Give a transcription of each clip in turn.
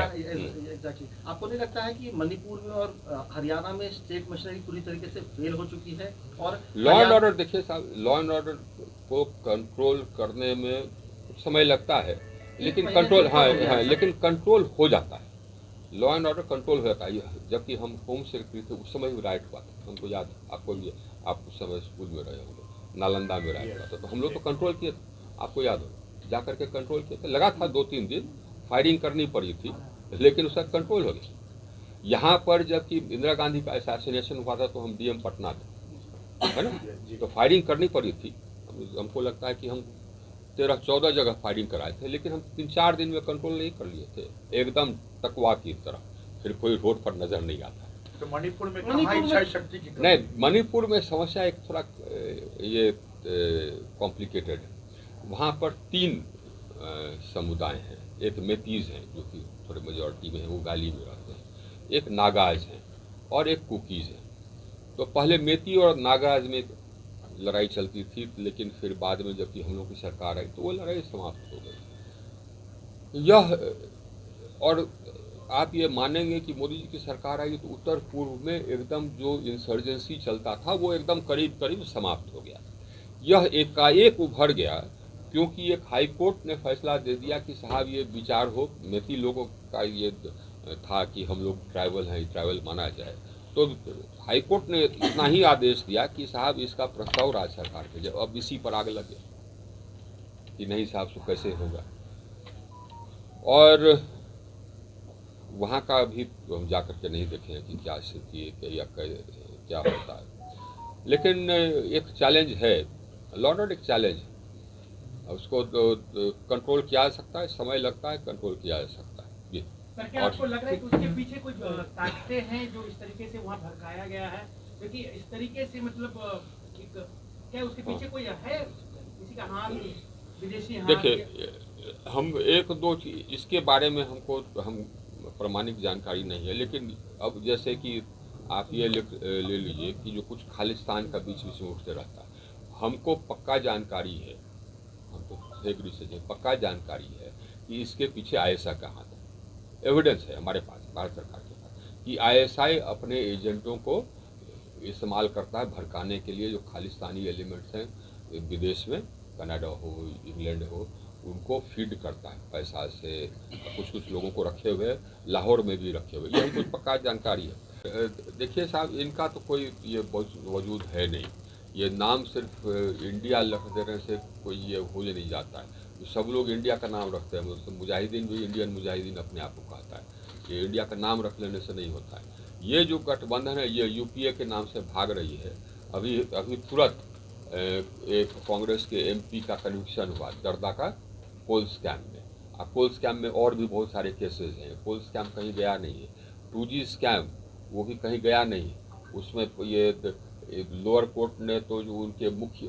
Exactly आपको नहीं लगता है कि मणिपुर में और हरियाणा में स्टेट मशीनरी पूरी तरीके से फेल हो चुकी है? और लॉ एंड ऑर्डर, देखिए साहब, लॉ एंड ऑर्डर को कंट्रोल करने में कुछ समय लगता है, लेकिन कंट्रोल, हाँ, लेकिन कंट्रोल हो जाता है। लॉ एंड ऑर्डर कंट्रोल हो जाता है। जबकि हम होम सेक्रेटरी थे उस समय भी राइट हुआ था, हमको याद है, आपको भी, आप उस समय स्कूल में रहे होंगे, नालंदा में राइट हुआ था, तो हम लोग तो कंट्रोल किए थे, आपको याद हो, जा करके कंट्रोल किए थे। लगा था 2-3 दिन, फायरिंग करनी पड़ी थी, लेकिन उसका कंट्रोल हो गया। यहाँ पर जबकि इंदिरा गांधी का असैसिनेशन हुआ था तो हम डीएम पटना थे, है ना, तो फायरिंग करनी पड़ी थी। हमको लगता है कि हम 13-14 जगह फायरिंग कराए थे, लेकिन हम 3-4 दिन में कंट्रोल नहीं कर लिए थे, एकदम तकवा की तरह, फिर कोई रोड पर नजर नहीं आता। तो मणिपुर में कहाँ इच्छा शक्ति की कमी? नहीं, मणिपुर में समस्या एक थोड़ा ये कॉम्प्लिकेटेड है। वहाँ पर 3 समुदाय हैं। एक मेतीज हैं जो कि थोड़े मेजॉरिटी में है, वो वैली में रहते हैं, एक नागाज हैं और एक कुकीज़ हैं। तो पहले मेती और नागाज में लड़ाई चलती थी, लेकिन फिर बाद में जबकि हम लोग की सरकार आई तो वो लड़ाई समाप्त हो गई। और आप ये मानेंगे कि मोदी जी की सरकार आई तो उत्तर पूर्व में एकदम जो इंसर्जेंसी चलता था वो एकदम करीब करीब समाप्त हो गया। यह एकाएक उभर गया क्योंकि एक हाई कोर्ट ने फैसला दे दिया कि साहब ये विचार हो, मेती लोगों का ये था कि हम लोग ट्राइबल हैं, ट्राइबल माना जाए, तो हाई कोर्ट ने इतना ही आदेश दिया कि साहब इसका प्रस्ताव राज्य सरकार भेजे। अब इसी पर आग लगे कि नहीं साहब, सो कैसे होगा। और वहाँ का भी तो हम जा कर के नहीं देखे हैं कि क्या स्थिति है या क्या होता है, लेकिन एक चैलेंज है, लॉ एंड ऑर्डर एक चैलेंज है, उसको कंट्रोल किया जा सकता है, समय लगता है, कंट्रोल किया जा सकता है। ये सर, क्या आपको लग रहा है कि उसके पीछे कुछ ताकतें हैं जो इस तरीके से वहाँ भड़काया गया है, क्योंकि इस तरीके से मतलब क्या उसके पीछे कोई है, किसी का हाथ, विदेशी हाथ? देखिए, हम 1-2 चीज इसके बारे में हम प्रामाणिक जानकारी नहीं है, लेकिन अब जैसे कि आप ये ले लीजिए कि जो कुछ खालिस्तान का बीच बीच में उठते रहता है, हमको पक्का जानकारी है, हमको पक्का जानकारी है कि इसके पीछे आईएसआई का हाथ है। एविडेंस है हमारे पास, भारत सरकार के पास, कि आईएसआई अपने एजेंटों को इस्तेमाल करता है भड़काने के लिए। जो खालिस्तानी एलिमेंट्स हैं विदेश में, कनाडा हो, इंग्लैंड हो, उनको फीड करता है पैसा से। कुछ लोगों को रखे हुए, लाहौर में भी रखे हुए, यही कुछ पक्का जानकारी है। देखिए साहब, इनका तो कोई ये वजूद है नहीं, ये नाम सिर्फ इंडिया रख देने से कोई ये हो ही नहीं जाता है। सब लोग इंडिया का नाम रखते हैं, तो मुजाहिदीन भी इंडियन मुजाहिदीन अपने आप को कहता है, ये इंडिया का नाम रख लेने से नहीं होता है। ये जो गठबंधन है ये यूपीए के नाम से भाग रही है। अभी तुरंत एक कांग्रेस के एमपी का कन्विक्शन हुआ दर्दा का कोल स्कैम में। कोल स्कैम में और भी बहुत सारे केसेस हैं, कोल स्कैम कहीं गया नहीं है। 2G स्कैम वो भी कहीं गया नहीं, उसमें ये लोअर कोर्ट ने तो जो उनके मुख्य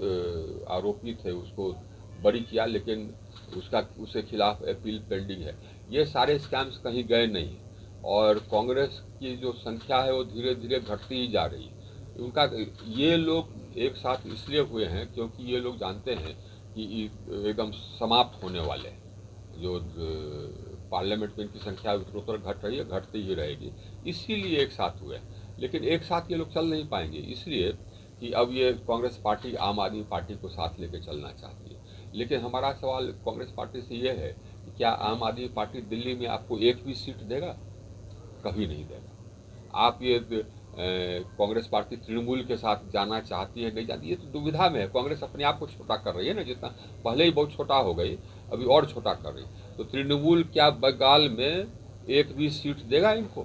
आरोपी थे उसको बरी किया, लेकिन उसके खिलाफ अपील पेंडिंग है। ये सारे स्कैम्स कहीं गए नहीं, और कांग्रेस की जो संख्या है वो धीरे धीरे घटती ही जा रही है। उनका ये लोग एक साथ इसलिए हुए हैं क्योंकि ये लोग जानते हैं कि एकदम समाप्त होने वाले हैं। जो पार्लियामेंट में इनकी संख्या उत्तरोत्तर घट रही है, घटती ही रहेगी, इसीलिए एक साथ हुए। लेकिन एक साथ ये लोग चल नहीं पाएंगे, इसलिए कि अब ये कांग्रेस पार्टी आम आदमी पार्टी को साथ लेकर चलना चाहती है। लेकिन हमारा सवाल कांग्रेस पार्टी से ये है कि क्या आम आदमी पार्टी दिल्ली में आपको एक भी सीट देगा? कभी नहीं देगा। आप ये कांग्रेस पार्टी तृणमूल के साथ जाना चाहती है, नहीं जाती, ये तो दुविधा में है। कांग्रेस अपने आप को छोटा कर रही है ना, जितना पहले ही बहुत छोटा हो गई, अभी और छोटा कर रही। तो तृणमूल क्या बंगाल में एक भी सीट देगा इनको,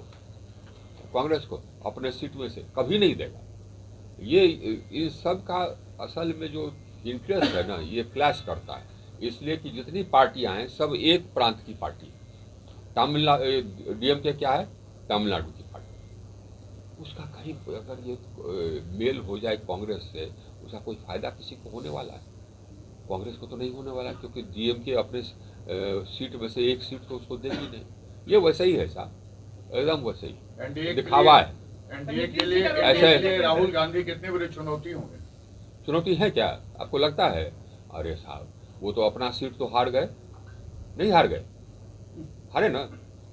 कांग्रेस को अपने सीट में से? कभी नहीं देगा। ये इस सब का असल में जो इंटरेस्ट है ना, ये क्लैश करता है, इसलिए कि जितनी पार्टियां हैं सब एक प्रांत की पार्टी। तमिलनाडु डीएमके क्या है? तमिलनाडु की पार्टी। उसका कहीं अगर ये मेल हो जाए कांग्रेस से, उसका कोई फायदा किसी को होने वाला है? कांग्रेस को तो नहीं होने वाला, क्योंकि डीएमके अपने सीट में से एक सीट तो उसको देगी नहीं। ये वैसे ही है साहब, एकदम वैसे ही दिखावा है। एनडीए के लिए ऐसे राहुल गांधी कितने बड़े चुनौती होंगे? चुनौती है क्या आपको लगता है? अरे साहब, वो तो अपना सीट तो हार गए, नहीं हार गए, हारे ना,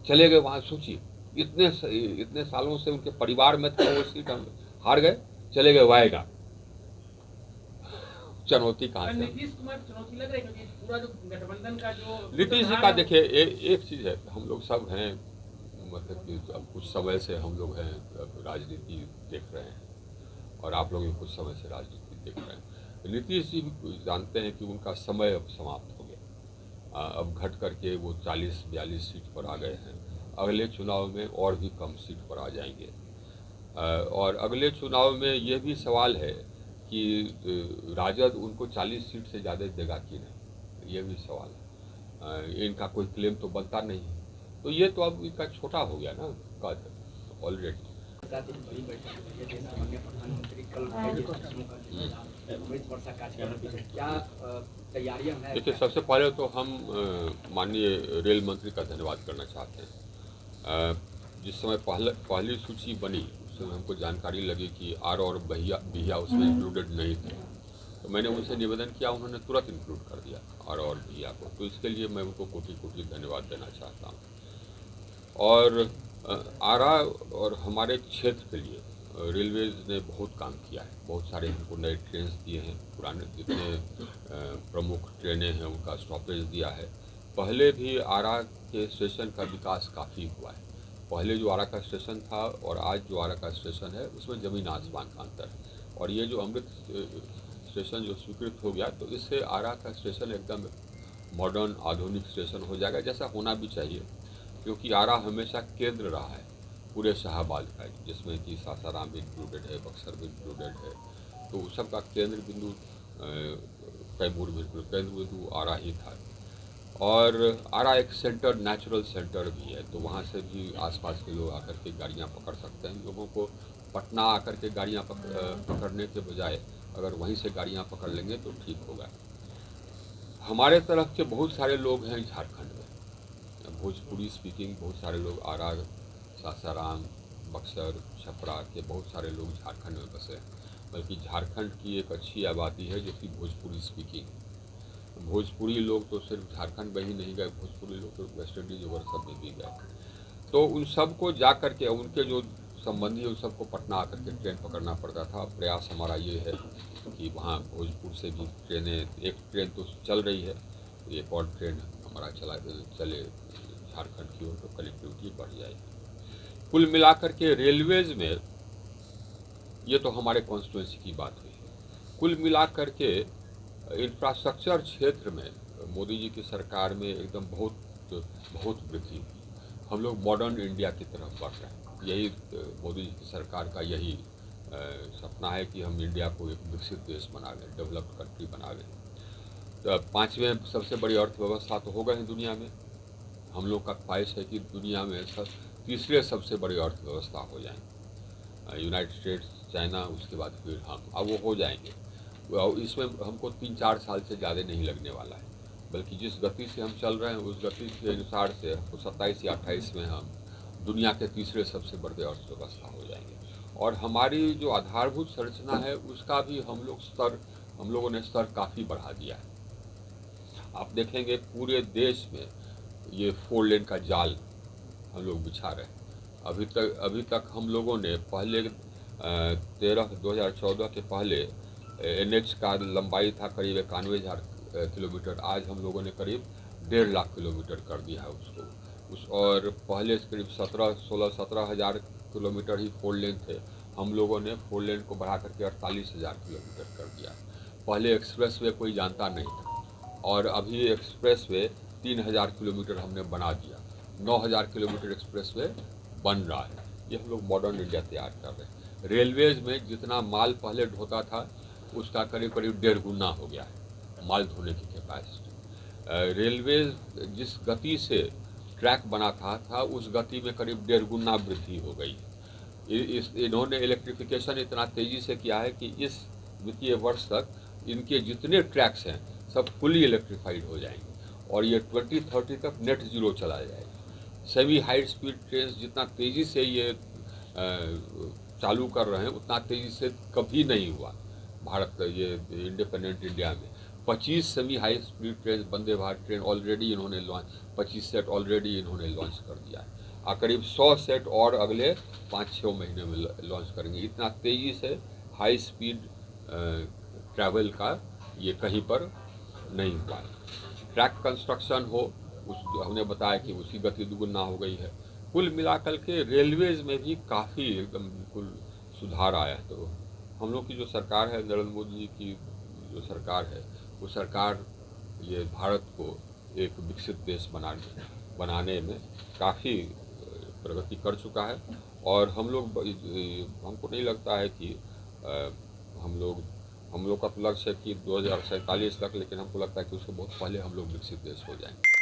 चले गए वहाँ। सोचिए इतने सालों से उनके परिवार में था वो सीट, हम हार गए, चले गए वाएगा। चुनौती कहाँ से? नीतीश कुमार चुनौती लग रही है क्योंकि पूरा जो गठबंधन का जो नीतीश जी का देखिए एक चीज़ है, हम लोग सब हैं, मतलब कि अब कुछ समय से हम लोग हैं राजनीति देख रहे हैं और आप लोग भी कुछ समय से राजनीति देख रहे हैं। नीतीश जी भी जानते हैं कि उनका समय अब समाप्त हो गया। अब घट करके वो 40-42 सीट पर आ गए हैं। अगले चुनाव में और भी कम सीट पर आ जाएंगे। और अगले चुनाव में ये भी सवाल है कि राजद उनको 40 सीट से ज़्यादा देगा कि नहीं, ये भी सवाल है। इनका कोई क्लेम तो बनता नहीं है, तो ये तो अब इनका छोटा हो गया ना कद ऑलरेडी। देखिए, सबसे पहले तो हम माननीय रेल मंत्री का धन्यवाद करना चाहते हैं। जिस समय पहली सूची बनी उस समय हमको जानकारी लगी कि आर और बिहिया उसमें इंक्लूडेड नहीं थे, तो मैंने उनसे निवेदन किया, उन्होंने तुरंत इंक्लूड कर दिया आर और बिहिया को। तो इसके लिए मैं उनको कोटि कोटि धन्यवाद देना चाहता हूँ। और आरा और हमारे क्षेत्र के लिए रेलवेज ने बहुत काम किया है। बहुत सारे हमको नए ट्रेन दिए हैं, पुराने जितने प्रमुख ट्रेनें हैं उनका स्टॉपेज दिया है। पहले भी आरा के स्टेशन का विकास काफ़ी हुआ है। पहले जो आरा का स्टेशन था और आज जो आरा का स्टेशन है उसमें ज़मीन आसमान का अंतर है। और ये जो अमृत स्टेशन जो स्वीकृत हो गया, तो इससे आरा का स्टेशन एकदम मॉडर्न आधुनिक स्टेशन हो जाएगा, जैसा होना भी चाहिए, क्योंकि आरा हमेशा केंद्र रहा है पूरे शाहबाद का, जिसमें कि सासाराम भी इंक्लूडेड है, बक्सर भी इंक्लूडेड है। तो उस सब का केंद्र बिंदु कैमूर भी केंद्र बिंदु आरा ही था। और आरा एक सेंटर, नेचुरल सेंटर भी है, तो वहाँ से भी आसपास के लोग आकर के गाड़ियाँ पकड़ सकते हैं। लोगों को पटना आकर के गाड़ियाँ पकड़ने के बजाय अगर वहीं से गाड़ियाँ पकड़ लेंगे तो ठीक होगा। हमारे तरफ के बहुत सारे लोग हैं झारखंड में, भोजपुरी स्पीकिंग बहुत सारे लोग, आरा, सासाराम, बक्सर, छपरा के बहुत सारे लोग झारखंड में बसे हैं। बल्कि झारखंड की एक अच्छी आबादी है जो कि भोजपुरी स्पीकिंग। भोजपुरी लोग तो सिर्फ झारखंड में ही नहीं गए, भोजपुरी लोग तो वेस्ट इंडीज और सब में भी गए। तो उन सबको जा कर के उनके जो संबंधी उन सबको पटना आकर के ट्रेन पकड़ना पड़ता था। प्रयास हमारा ये है कि वहाँ भोजपुर से भी ट्रेनें, एक ट्रेन तो चल रही है, एक और ट्रेन हमारा चले झारखंड की ओर, तो कनेक्टिविटी बढ़ जाएगी। कुल मिलाकर के रेलवेज में ये तो हमारे कॉन्स्टिट्यूंसी की बात हुई। कुल मिलाकर के इंफ्रास्ट्रक्चर क्षेत्र में मोदी जी की सरकार में एकदम बहुत वृद्धि हुई। हम लोग मॉडर्न इंडिया की तरफ बढ़ रहे हैं। यही मोदी जी की सरकार का यही सपना है कि हम इंडिया को एक विकसित देश बना लें, डेवलप्ड कंट्री बना लें। तो 5वें सबसे बड़ी अर्थव्यवस्था तो हो गए हैं दुनिया में। हम लोग का ख्वाहिश है कि दुनिया में तीसरे सबसे बड़ी अर्थव्यवस्था हो जाएंगे। यूनाइटेड स्टेट्स, चाइना, उसके बाद फिर हम, अब वो हो जाएंगे। इसमें हमको 3-4 साल से ज़्यादा नहीं लगने वाला है, बल्कि जिस गति से हम चल रहे हैं उस गति के अनुसार से 27 या 28 में हम दुनिया के तीसरे सबसे बड़े अर्थव्यवस्था हो जाएंगे। और हमारी जो आधारभूत संरचना है उसका भी हम लोगों ने स्तर काफ़ी बढ़ा दिया है। आप देखेंगे पूरे देश में ये 4 लेन का जाल हम लोग बिछा रहे हैं। अभी तक हम लोगों ने पहले 2014 के पहले NH का लंबाई था करीब 91,000 किलोमीटर। आज हम लोगों ने करीब 1.5 लाख किलोमीटर कर दिया है उसको। और पहले करीब 17,000 किलोमीटर ही 4 लेन थे, हम लोगों ने 4 लेन को बढ़ा करके 48,000 किलोमीटर कर दिया। पहले एक्सप्रेस वे कोई जानता नहीं था और अभी एक्सप्रेस वे 3,000 किलोमीटर हमने बना दिया। 9,000 किलोमीटर एक्सप्रेस वे बन रहा है। ये हम लोग मॉडर्न इंडिया तैयार कर रहे हैं। रेलवेज में जितना माल पहले ढोता था उसका करीब 1.5 गुना हो गया है माल ढोने की कैपेसिटी। रेलवेज जिस गति से ट्रैक बना था उस गति में करीब 1.5 गुना वृद्धि हो गई। इन्होंने इलेक्ट्रिफिकेशन इतना तेज़ी से किया है कि इस वित्तीय वर्ष तक इनके जितने ट्रैक्स हैं सब फुली इलेक्ट्रीफाइड हो जाएंगे और ये 2030 तक नेट ज़ीरो चला जाएगा। सेमी हाई स्पीड ट्रेन जितना तेज़ी से ये चालू कर रहे हैं उतना तेज़ी से कभी नहीं हुआ भारत ये इंडिपेंडेंट इंडिया में। 25 semi high speed train, Vande Bharat train already इन्होंने लॉन्च, 25 सेट ऑलरेडी इन्होंने लॉन्च कर दिया है। करीब 100 सेट और अगले 5-6 महीने में लॉन्च करेंगे। इतना तेज़ी से हाई स्पीड ट्रैवल का ये कहीं पर नहीं हुआ है। ट्रैक कंस्ट्रक्शन हो, उस हमने बताया कि उसकी गति दुगुना हो गई है। कुल मिलाकर के रेलवेज में भी काफ़ी एकदम बिल्कुल सुधार आया है। तो हम लोग की जो सरकार है, नरेंद्र मोदी जी की जो सरकार है, वो सरकार ये भारत को एक विकसित देश बनाने में काफ़ी प्रगति कर चुका है। और हमको नहीं लगता है कि हम लोग का तो लक्ष्य है कि 2047 तक, लेकिन हमको लगता है कि उसके बहुत पहले हम लोग विकसित देश हो जाएंगे।